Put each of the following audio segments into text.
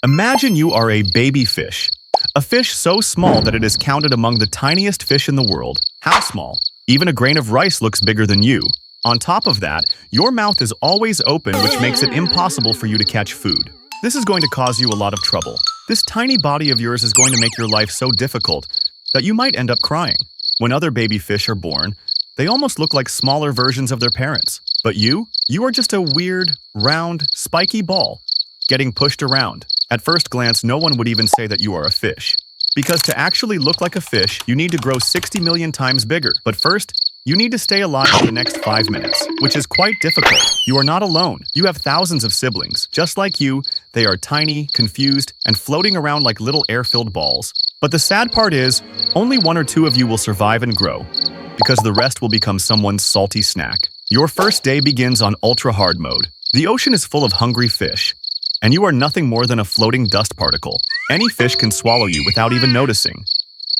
Imagine you are a baby fish. A fish so small that it is counted among the tiniest fish in the world. How small? Even a grain of rice looks bigger than you. On top of that, your mouth is always open, which makes it impossible for you to catch food. This is going to cause you a lot of trouble. This tiny body of yours is going to make your life so difficult that you might end up crying. When other baby fish are born, they almost look like smaller versions of their parents. But you are just a weird, round, spiky ball getting pushed around. At first glance, no one would even say that you are a fish. Because to actually look like a fish, you need to grow 60 million times bigger. But first, you need to stay alive for the next 5 minutes, which is quite difficult. You are not alone. You have thousands of siblings. Just like you, they are tiny, confused, and floating around like little air-filled balls. But the sad part is, only 1 or 2 of you will survive and grow, because the rest will become someone's salty snack. Your first day begins on ultra-hard mode. The ocean is full of hungry fish, and you are nothing more than a floating dust particle. Any fish can swallow you without even noticing.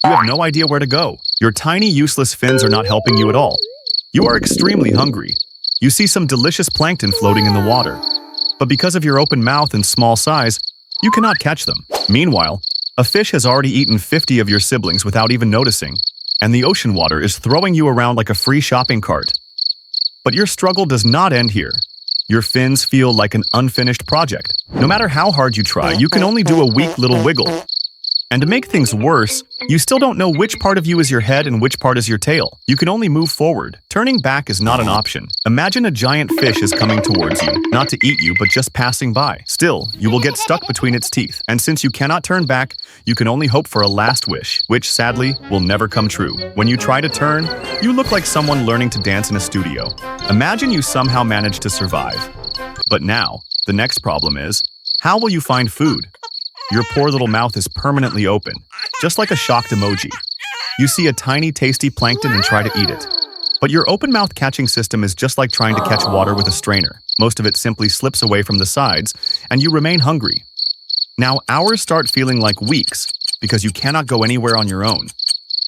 You have no idea where to go. Your tiny, useless fins are not helping you at all. You are extremely hungry. You see some delicious plankton floating in the water. But because of your open mouth and small size, you cannot catch them. Meanwhile, a fish has already eaten 50 of your siblings without even noticing, and the ocean water is throwing you around like a free shopping cart. But your struggle does not end here. Your fins feel like an unfinished project. No matter how hard you try, you can only do a weak little wiggle. And to make things worse, you still don't know which part of you is your head and which part is your tail. You can only move forward. Turning back is not an option. Imagine a giant fish is coming towards you, not to eat you, but just passing by. Still, you will get stuck between its teeth. And since you cannot turn back, you can only hope for a last wish, which sadly will never come true. When you try to turn, you look like someone learning to dance in a studio. Imagine you somehow manage to survive. But now, the next problem is, how will you find food? Your poor little mouth is permanently open, just like a shocked emoji. You see a tiny, tasty plankton and try to eat it. But your open mouth catching system is just like trying to catch water with a strainer. Most of it simply slips away from the sides, and you remain hungry. Now, hours start feeling like weeks, because you cannot go anywhere on your own.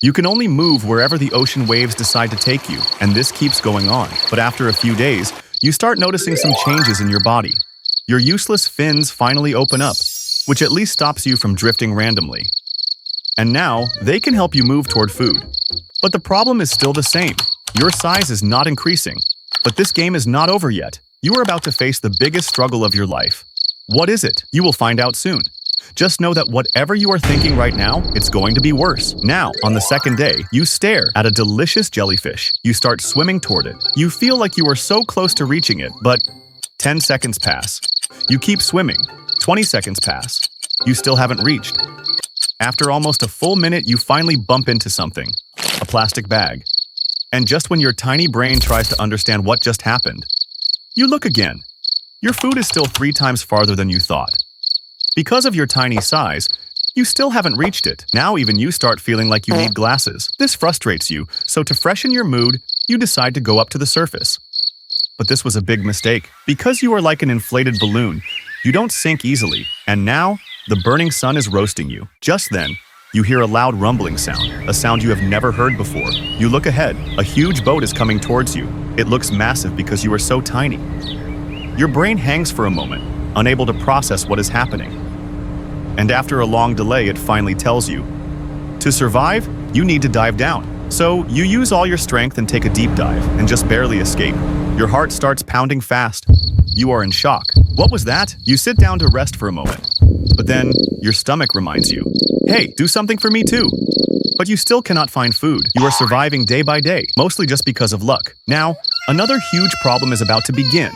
You can only move wherever the ocean waves decide to take you, and this keeps going on. But after a few days, you start noticing some changes in your body. Your useless fins finally open up, which at least stops you from drifting randomly. And now, they can help you move toward food. But the problem is still the same. Your size is not increasing. But this game is not over yet. You are about to face the biggest struggle of your life. What is it? You will find out soon. Just know that whatever you are thinking right now, it's going to be worse. Now, on the second day, you stare at a delicious jellyfish. You start swimming toward it. You feel like you are so close to reaching it, but 10 seconds pass. You keep swimming. 20 seconds pass. You still haven't reached. After almost a full minute, you finally bump into something. A plastic bag. And just when your tiny brain tries to understand what just happened, you look again. Your food is still 3 times farther than you thought. Because of your tiny size, you still haven't reached it. Now even you start feeling like you need glasses. This frustrates you, so to freshen your mood, you decide to go up to the surface. But this was a big mistake. Because you are like an inflated balloon, you don't sink easily, and now, the burning sun is roasting you. Just then, you hear a loud rumbling sound, a sound you have never heard before. You look ahead. A huge boat is coming towards you. It looks massive because you are so tiny. Your brain hangs for a moment, unable to process what is happening. And after a long delay, it finally tells you, to survive, you need to dive down. So, you use all your strength and take a deep dive, and just barely escape. Your heart starts pounding fast. You are in shock. What was that? You sit down to rest for a moment. But then, your stomach reminds you, hey, do something for me too. But you still cannot find food. You are surviving day by day, mostly just because of luck. Now, another huge problem is about to begin.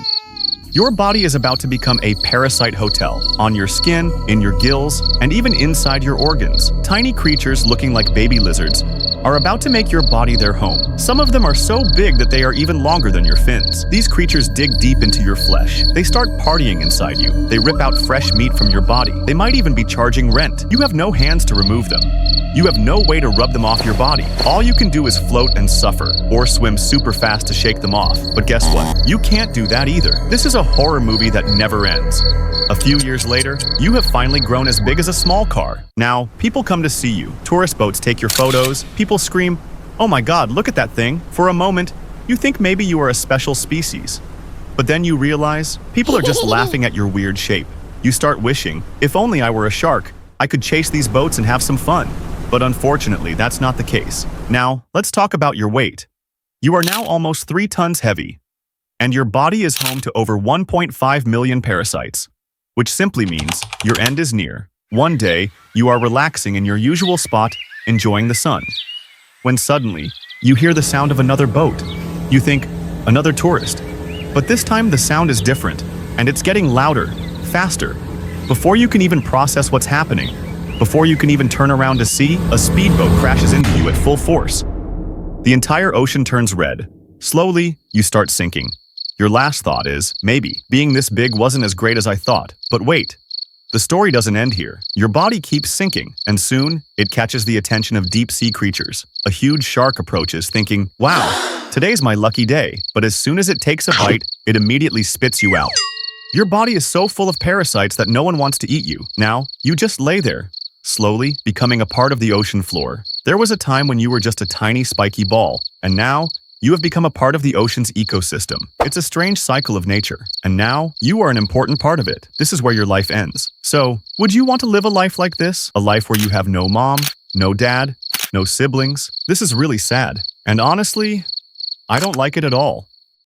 Your body is about to become a parasite hotel, on your skin, in your gills, and even inside your organs. Tiny creatures looking like baby lizards are about to make your body their home. Some of them are so big that they are even longer than your fins. These creatures dig deep into your flesh. They start partying inside you. They rip out fresh meat from your body. They might even be charging rent. You have no hands to remove them. You have no way to rub them off your body. All you can do is float and suffer, or swim super fast to shake them off. But guess what? You can't do that either. This is a horror movie that never ends. A few years later, you have finally grown as big as a small car. Now, people come to see you. Tourist boats take your photos. People scream, "Oh my God, look at that thing." For a moment, you think maybe you are a special species. But then you realize, people are just laughing at your weird shape. You start wishing, if only I were a shark, I could chase these boats and have some fun. But unfortunately, that's not the case. Now, let's talk about your weight. You are now almost 3 tons heavy, and your body is home to over 1.5 million parasites, which simply means your end is near. One day, you are relaxing in your usual spot, enjoying the sun, when suddenly, you hear the sound of another boat. You think, another tourist. But this time the sound is different, and it's getting louder, faster. Before you can even process what's happening, before you can even turn around to see, a speedboat crashes into you at full force. The entire ocean turns red. Slowly, you start sinking. Your last thought is, maybe, being this big wasn't as great as I thought. But wait, the story doesn't end here. Your body keeps sinking, and soon, it catches the attention of deep-sea creatures. A huge shark approaches, thinking, wow, today's my lucky day. But as soon as it takes a bite, it immediately spits you out. Your body is so full of parasites that no one wants to eat you. Now, you just lay there, slowly becoming a part of the ocean floor. There was a time when you were just a tiny spiky ball, and now, you have become a part of the ocean's ecosystem. It's a strange cycle of nature, and now, you are an important part of it. This is where your life ends. So, would you want to live a life like this? A life where you have no mom, no dad, no siblings? This is really sad. And honestly, I don't like it at all.